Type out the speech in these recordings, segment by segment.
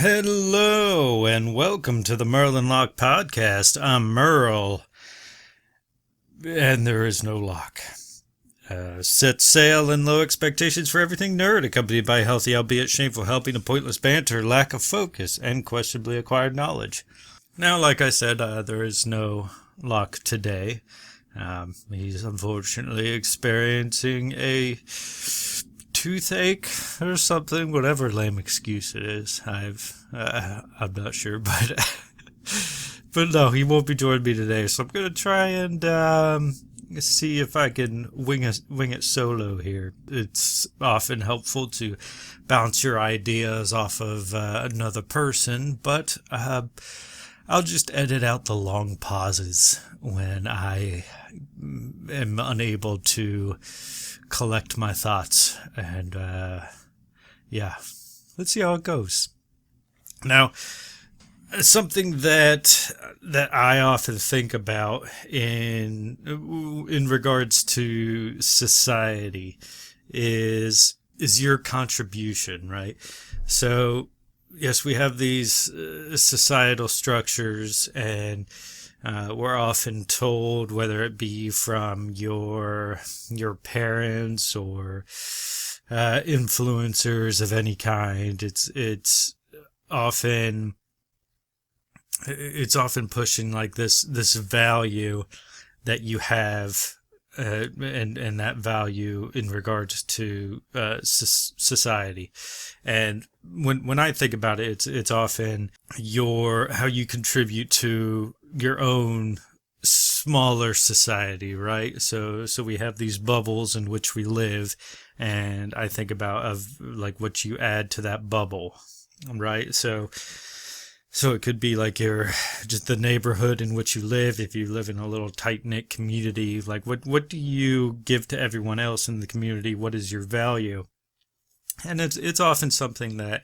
Hello and welcome to the Merl and Locke podcast. I'm Merl, and there is no Locke. Set sail and low expectations for everything nerd, accompanied by healthy, albeit shameful, helping of pointless banter, lack of focus, and questionably acquired knowledge. Now, like I said, there is no Locke today. He's unfortunately experiencing a toothache or something, whatever lame excuse it is. I'm not sure, but no, he won't be joining me today. So I'm gonna try and see if I can wing it solo here. It's often helpful to bounce your ideas off of another person, but I'll just edit out the long pauses when I am unable to collect my thoughts, and yeah, let's see how it goes. Now, something that I often think about in regards to society is your contribution, right? So yes, we have these societal structures, and we're often told, whether it be from your parents or influencers of any kind, it's often pushing like this value that you have, and that value in regards to society. And when I think about it, it's often how you contribute to your own smaller society, right? So we have these bubbles in which we live, and I think about like what you add to that bubble, right? So it could be like just the neighborhood in which you live. If you live in a little tight-knit community, like what do you give to everyone else in the community? What is your value? And it's often something that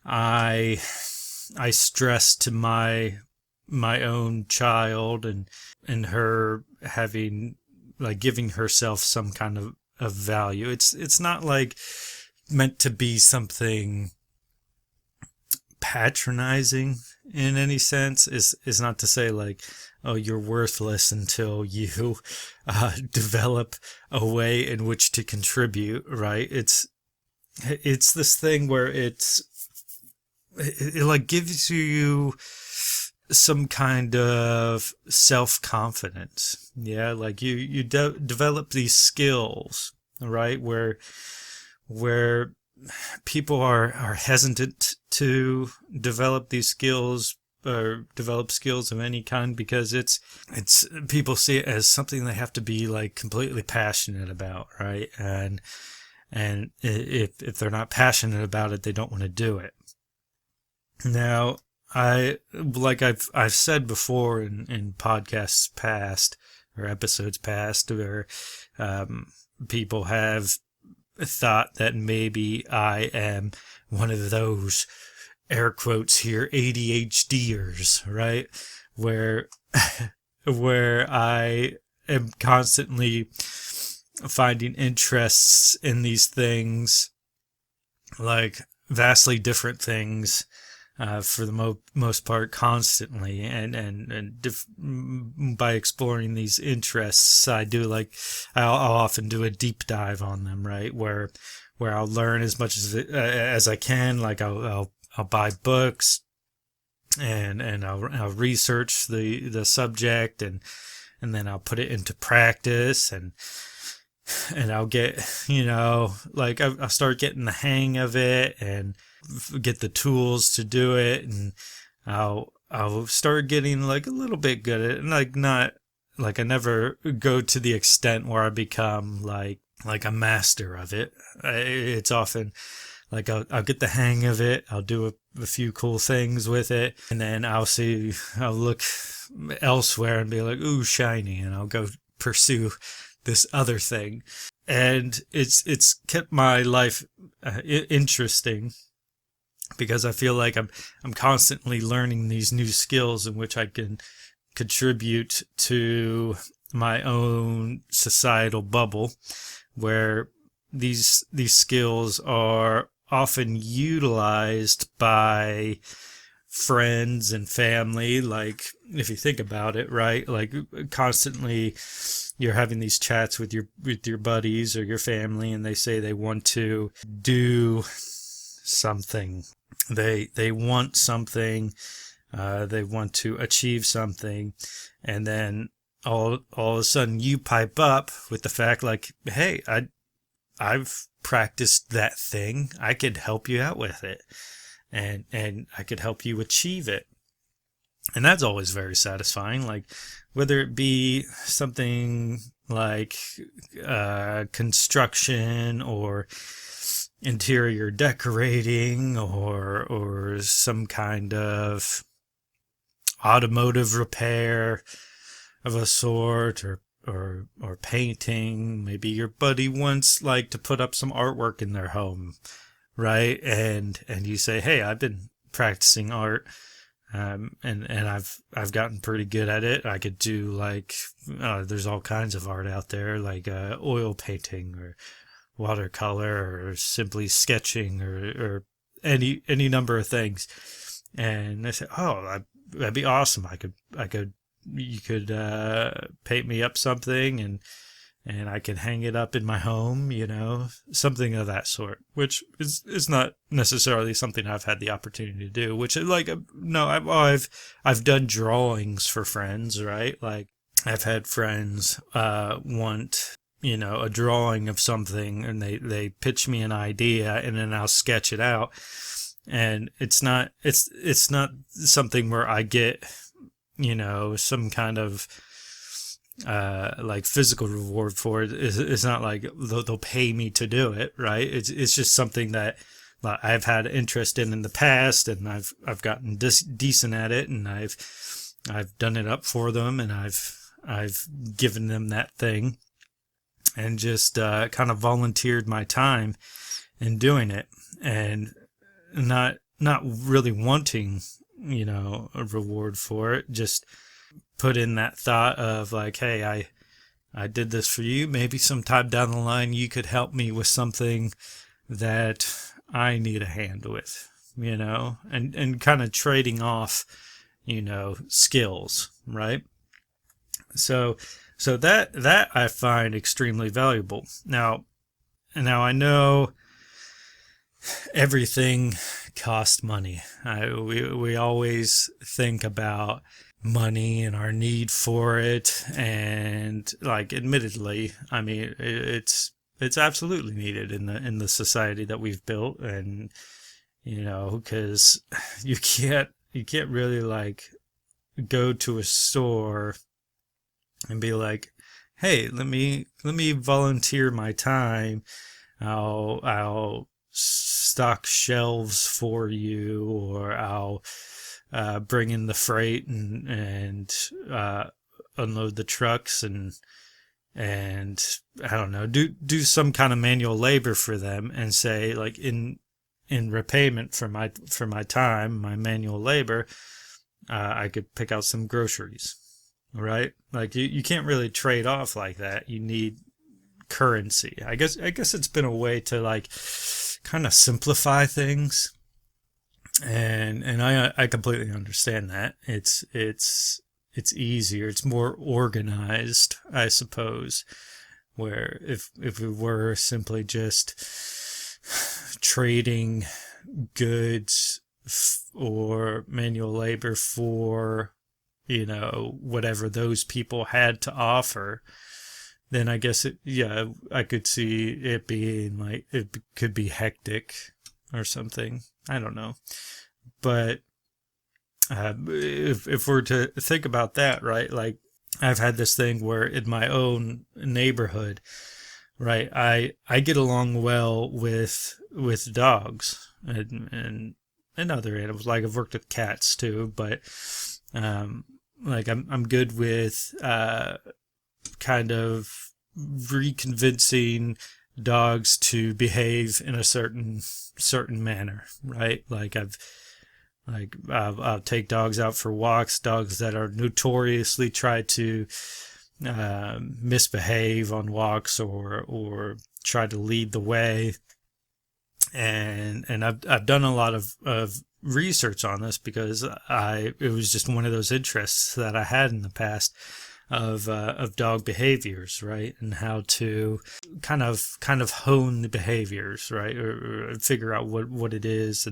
I stress to my own child, and her having, like, giving herself some kind of value. It's not like meant to be something patronizing in any sense. Is not to say like, oh, you're worthless until you develop a way in which to contribute, right? It's this thing where it like gives you some kind of self-confidence. Yeah, like you develop these skills, right? Where people are hesitant to develop these skills, or develop skills of any kind, because it's people see it as something they have to be like completely passionate about, right? And if they're not passionate about it, they don't want to do it. Now, I've said before in podcasts past, or episodes past, where people have thought that maybe I am one of those, air quotes here, ADHDers, right? Where I am constantly finding interests in these things, like vastly different things, for the most part, constantly, and by exploring these interests, I'll often do a deep dive on them, right? Where I'll learn as much as I can. Like I'll buy books, and I'll research the subject, and then I'll put it into practice, and I'll get, like I'll start getting the hang of it, and get the tools to do it, and I'll start getting like a little bit good at it, and like not like I never go to the extent where I become like a master of it. It's often like I'll get the hang of it, I'll do a few cool things with it, and then I'll look elsewhere and be like, ooh, shiny, and I'll go pursue this other thing. And it's kept my life interesting, because I feel like I'm constantly learning these new skills in which I can contribute to my own societal bubble, where these skills are often utilized by friends and family. Like, if you think about it, right? Like, constantly you're having these chats with your buddies or your family, and they say they want to do something. They want something. They want to achieve something, and then all of a sudden you pipe up with the fact like, hey, I've practiced that thing. I could help you out with it, and I could help you achieve it. And that's always very satisfying. Like, whether it be something like construction or interior decorating or some kind of automotive repair of a sort, or painting. Maybe your buddy wants like to put up some artwork in their home, right? And you say, hey, I've been practicing art, and I've gotten pretty good at it. I could do like there's all kinds of art out there, like oil painting or watercolor or simply sketching or any number of things. And they say, oh, that'd be awesome. You could paint me up something, and I can hang it up in my home, something of that sort, which is not necessarily something I've had the opportunity to do, which like, no, I've done drawings for friends, right? Like, I've had friends want, a drawing of something, and they pitch me an idea, and then I'll sketch it out. And it's not something where I get, some kind of like physical reward for it. It's not like they'll pay me to do it, right? It's just something that I've had interest in the past, and I've gotten decent at it, and I've done it up for them, and I've given them that thing, and just kind of volunteered my time in doing it, and not really wanting, a reward for it. Just put in that thought of like, hey, I did this for you. Maybe sometime down the line you could help me with something that I need a hand with, and kind of trading off, skills, right? So that I find extremely valuable. Now I know everything costs money. We always think about money and our need for it, and like, admittedly, I mean, it's absolutely needed in the society that we've built, and because you can't really like go to a store and be like, hey, let me volunteer my time. I'll stock shelves for you, or I'll bring in the freight and unload the trucks, and I don't know, do some kind of manual labor for them, and say like, in repayment for my time, my manual labor, I could pick out some groceries, right? Like, you can't really trade off like that. You need currency. I guess it's been a way to like kind of simplify things, and I completely understand that. It's easier, it's more organized, I suppose, where if we were simply just trading goods or manual labor for whatever those people had to offer, then I guess I could see it being like, it could be hectic or something. I don't know. But if we're to think about that, right, like, I've had this thing where in my own neighborhood, right, I get along well with dogs and other animals. Like, I've worked with cats too, but like, I'm good with kind of reconvincing dogs to behave in a certain manner, right? Like, I'll take dogs out for walks, dogs that are notoriously try to misbehave on walks, or try to lead the way. and I've done a lot of research on this because it was just one of those interests that I had in the past of dog behaviors, right, and how to kind of hone the behaviors, right, or figure out what it is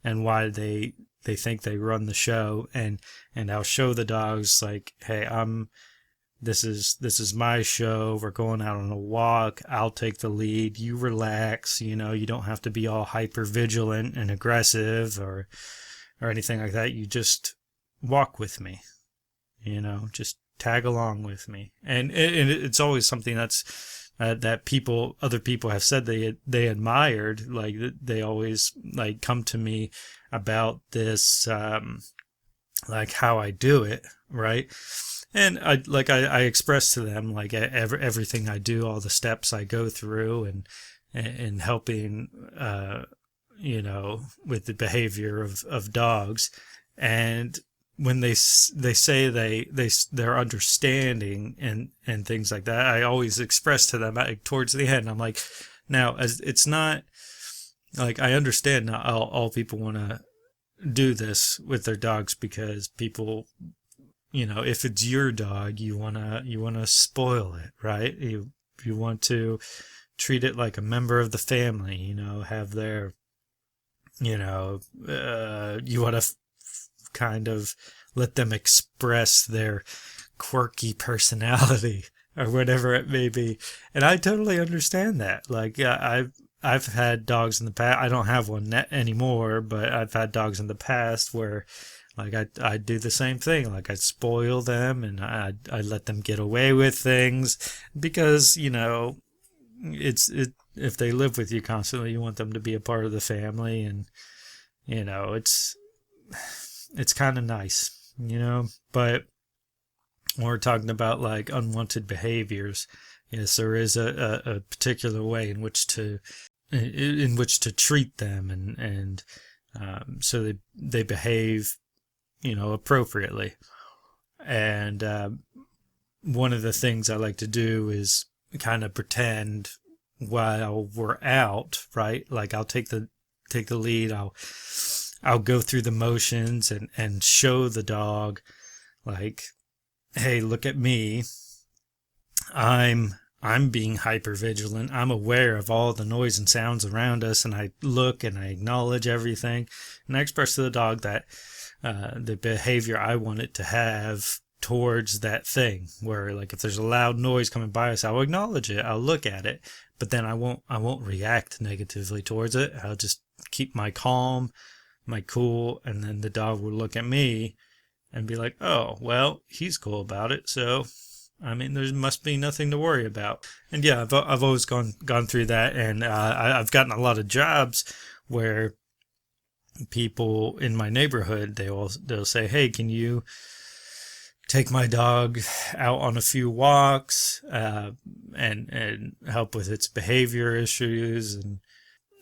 and why they think they run the show, and I'll show the dogs like, hey, this is my show. We're going out on a walk. I'll take the lead. You relax. You don't have to be all hyper vigilant and aggressive or anything like that. You just walk with me. Just tag along with me. And it's always something that other people have said they admired. Like they always like come to me about this, like how I do it, right? And I express to them like everything I do, all the steps I go through, and helping, with the behavior of dogs. And when they say they're understanding and things like that, I always express to them towards the end. I'm like, now as it's not like, I understand not all people want to do this with their dogs because people, if it's your dog, you wanna spoil it, right? You want to treat it like a member of the family, have their, you want to kind of let them express their quirky personality or whatever it may be. And I totally understand that. Like, I've had dogs in the past. I don't have one anymore, but I've had dogs in the past where, like, I do the same thing. Like, I spoil them and I let them get away with things because, if they live with you constantly, you want them to be a part of the family, and, it's kind of nice, but when we're talking about like unwanted behaviors, yes, there is a particular way in which to treat them, and so they behave, appropriately. And one of the things I like to do is kind of pretend while we're out, right? Like I'll take the lead. I'll go through the motions and show the dog, like, hey, look at me. I'm being hyper vigilant. I'm aware of all the noise and sounds around us, and I look and I acknowledge everything, and I express to the dog that the behavior I want it to have towards that thing. Where, like, if there's a loud noise coming by us, I'll acknowledge it. I'll look at it, but then I won't react negatively towards it. I'll just keep my calm, my cool, and then the dog will look at me and be like, oh, well, he's cool about it, so I mean, there must be nothing to worry about. And yeah, I've always gone through that, and I've gotten a lot of jobs where people in my neighborhood, they'll say, hey, can you take my dog out on a few walks, and help with its behavior issues, and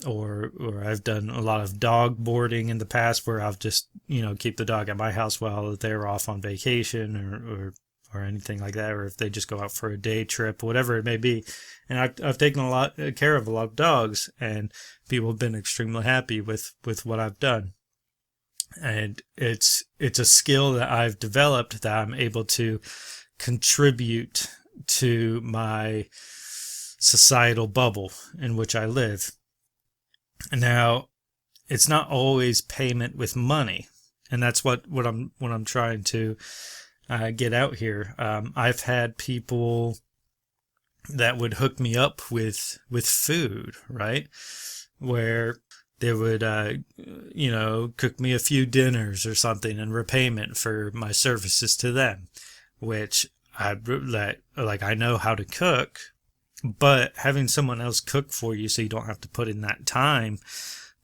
or I've done a lot of dog boarding in the past where I'll just, keep the dog at my house while they're off on vacation or anything like that, or if they just go out for a day trip, whatever it may be. And I've taken a lot care of a lot of dogs, and people have been extremely happy with what I've done. And it's a skill that I've developed that I'm able to contribute to my societal bubble in which I live. Now, it's not always payment with money, and that's what I'm trying to get out here. I've had people that would hook me up with food, right? Where they would, cook me a few dinners or something in repayment for my services to them, which I know how to cook, but having someone else cook for you so you don't have to put in that time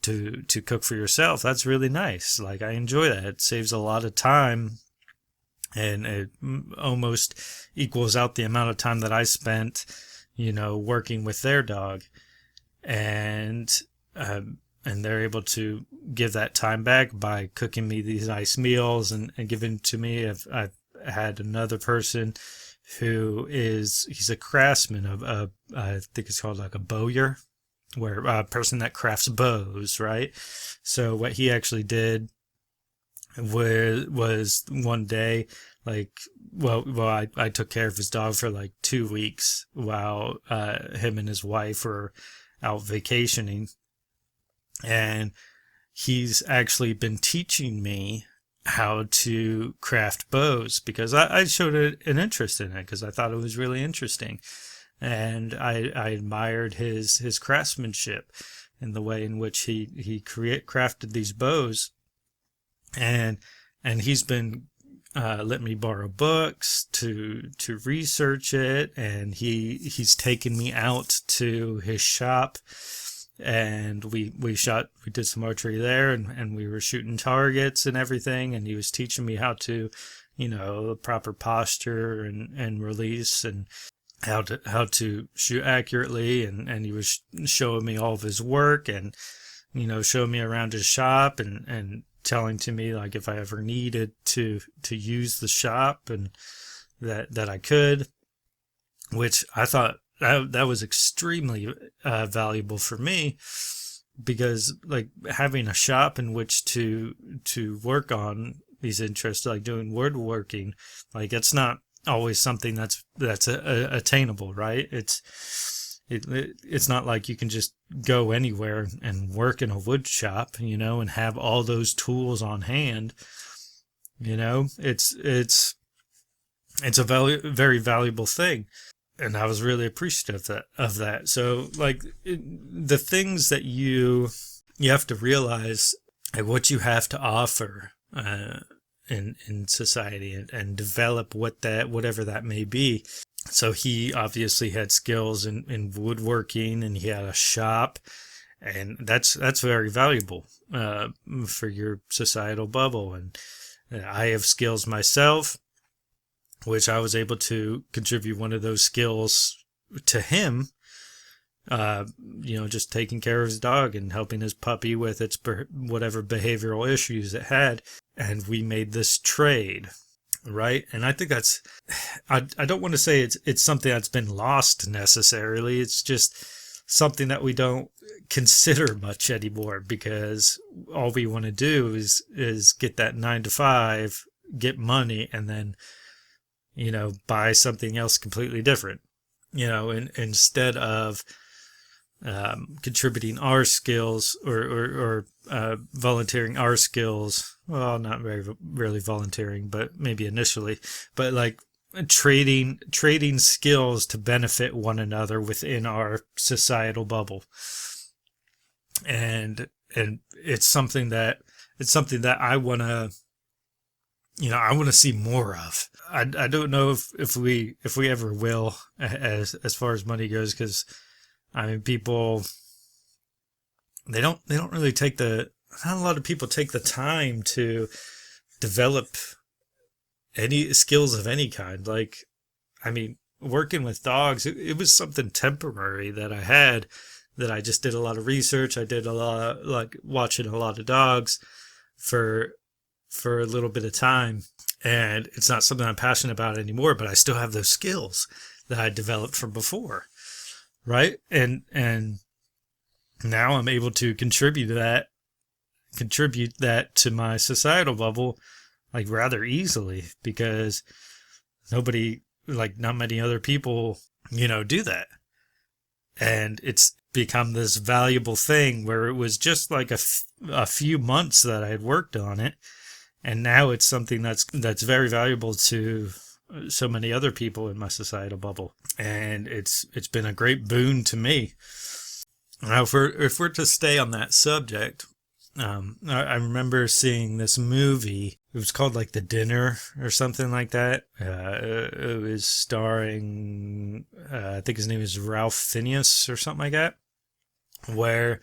to cook for yourself, that's really nice. Like, I enjoy that. It saves a lot of time, and it almost equals out the amount of time that I spent, working with their dog. And they're able to give that time back by cooking me these nice meals and giving to me. I've had another person who he's a craftsman of, I think it's called like a bowyer. where a person that crafts bows, right? So what he actually did was one day, like, I took care of his dog for like 2 weeks while him and his wife were out vacationing, and he's actually been teaching me how to craft bows because I showed an interest in it because I thought it was really interesting, and I admired his craftsmanship and the way in which he crafted these bows, and he's been letting me borrow books to research it, and he's taken me out to his shop, and we did some archery there, and we were shooting targets and everything, and he was teaching me how to, the proper posture and release, and how to shoot accurately, and he was showing me all of his work, and showing me around his shop, and telling to me like if I ever needed to use the shop, and that I could, which I thought that was extremely valuable for me, because like having a shop in which to work on these interests, like doing woodworking, like it's not always something that's attainable, right? It's not like you can just go anywhere and work in a wood shop, and have all those tools on hand. It's a very valuable thing, and I was really appreciative of that. So, like, the things that you have to realize, like, what you have to offer in society, and develop whatever that may be. So he obviously had skills in woodworking, and he had a shop, and that's very valuable for your societal bubble. And I have skills myself, which I was able to contribute one of those skills to him, just taking care of his dog and helping his puppy with its whatever behavioral issues it had. And we made this trade, right? And I think that's, I don't want to say it's something that's been lost necessarily. It's just something that we don't consider much anymore, because all we want to do is get that 9 to 5, get money, and then buy something else completely different, instead of contributing our skills, or volunteering our skills. Well, not really volunteering, but maybe initially, but like trading skills to benefit one another within our societal bubble. And it's something that I want to, I want to see more of. I don't know if we ever will, as far as money goes, because I mean, people, they don't really not a lot of people take the time to develop any skills of any kind. Like, I mean, working with dogs, it was something temporary that I had, that I just did a lot of research. I did a lot of, like, watching a lot of dogs for a little bit of time, and it's not something I'm passionate about anymore, but I still have those skills that I developed from before, right? And now I'm able to contribute that to my societal bubble, like, rather easily, because not many other people, do that. And it's become this valuable thing where it was just like a few months that I had worked on it, and now it's something that's very valuable to so many other people in my societal bubble, and it's been a great boon to me. Now, if we're to stay on that subject, I remember seeing this movie. It was called like The Dinner or something like that. It was starring, I think his name is Ralph Fiennes or something like that, where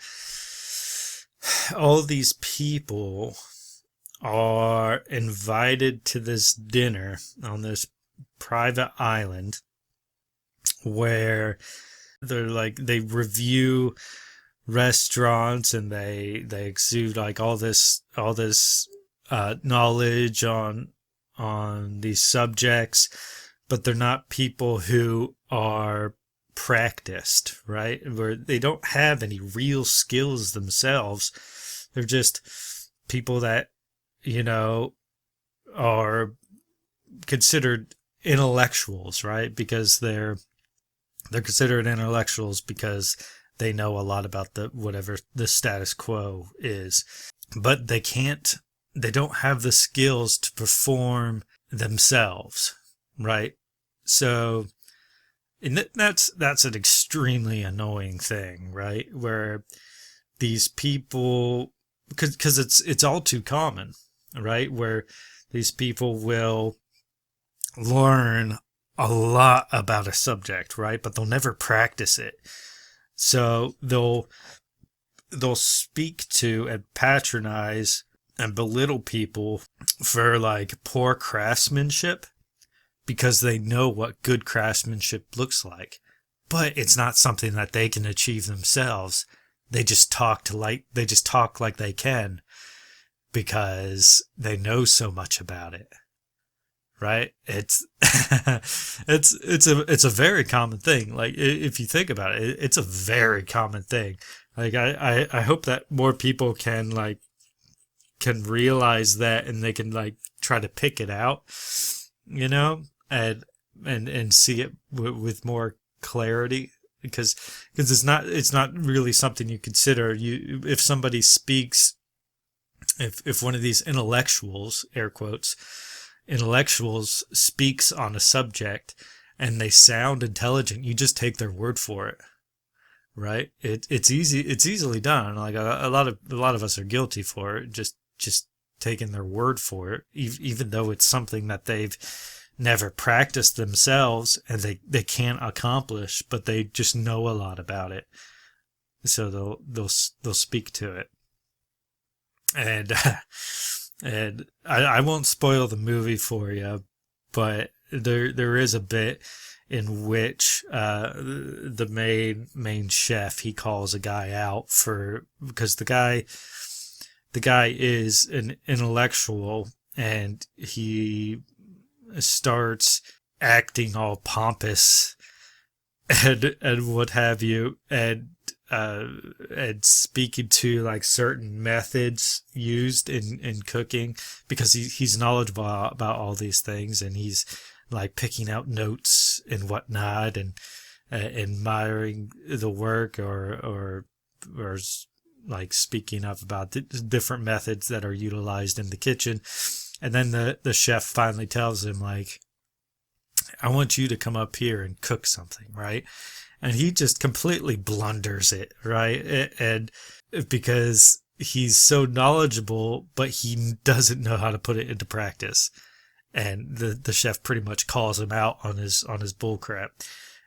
all these people are invited to this dinner on this private island, where they review restaurants, and they exude like all this knowledge on these subjects, but they're not people who are practiced, right? Where they don't have any real skills themselves. They're just people that, are considered intellectuals, right? Because they're considered intellectuals because they know a lot about the whatever the status quo is. But they don't have the skills to perform themselves, right? So, and that's an extremely annoying thing, right? Where these people, because it's all too common, right? Where these people will learn a lot about a subject, right? But they'll never practice it. So they'll speak to and patronize and belittle people for like poor craftsmanship because they know what good craftsmanship looks like. But it's not something that they can achieve themselves. They just talk like they can because they know so much about it. Right? It's it's a very common thing. Like if you think about it, it's a very common thing. Like I hope that more people can realize that, and they can like try to pick it out, and see it with more clarity, because it's not really something you consider. If somebody speaks, if one of these intellectuals, air quotes, intellectuals speaks on a subject and they sound intelligent, you just take their word for it, right? It's easily done. Like a lot of us are guilty for it, just taking their word for it, even though it's something that they've never practiced themselves and they can't accomplish, but they just know a lot about it, so they'll speak to it. And and I won't spoil the movie for you, but there is a bit in which the main chef, he calls a guy out because the guy is an intellectual, and he starts acting all pompous and what have you, and speaking to like certain methods used in cooking, because he's knowledgeable about all these things, and he's like picking out notes and whatnot, and admiring the work, or like speaking up about the different methods that are utilized in the kitchen. And then the chef finally tells him, like, I want you to come up here and cook something, right? And he just completely blunders it, right? And because he's so knowledgeable, but he doesn't know how to put it into practice. And the chef pretty much calls him out on his bullcrap.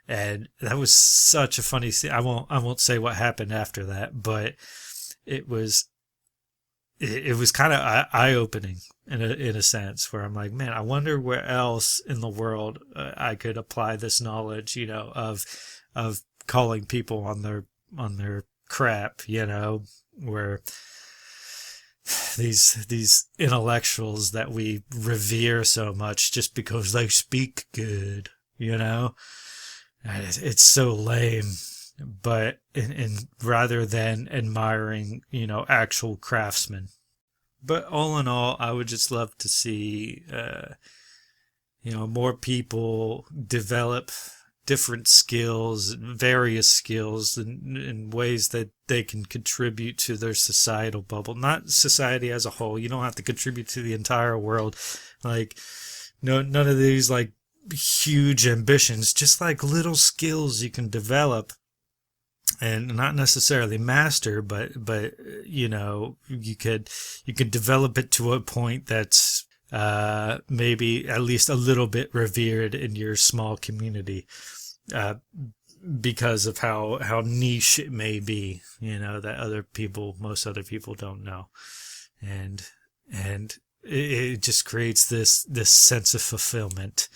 And that was such a funny scene. I won't say what happened after that, but it was kind of eye-opening in a sense, where I'm like, man, I wonder where else in the world I could apply this knowledge, of calling people on their crap, where these intellectuals that we revere so much just because they speak good, and it's so lame. But in rather than admiring, actual craftsmen. But all in all, I would just love to see, more people develop different skills, various skills, in ways that they can contribute to their societal bubble. Not society as a whole. You don't have to contribute to the entire world. Like, none of these, like, huge ambitions. Just, like, little skills you can develop. And not necessarily master, but you could develop it to a point that's maybe at least a little bit revered in your small community, because of how niche it may be, that most other people don't know, and it just creates this sense of fulfillment,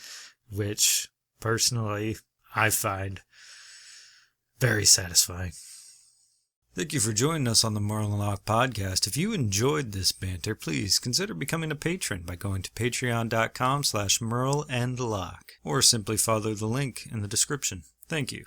which personally I find very satisfying. Thank you for joining us on the Merl and Locke podcast. If you enjoyed this banter, please consider becoming a patron by going to patreon.com/merlandlocke, or simply follow the link in the description. Thank you.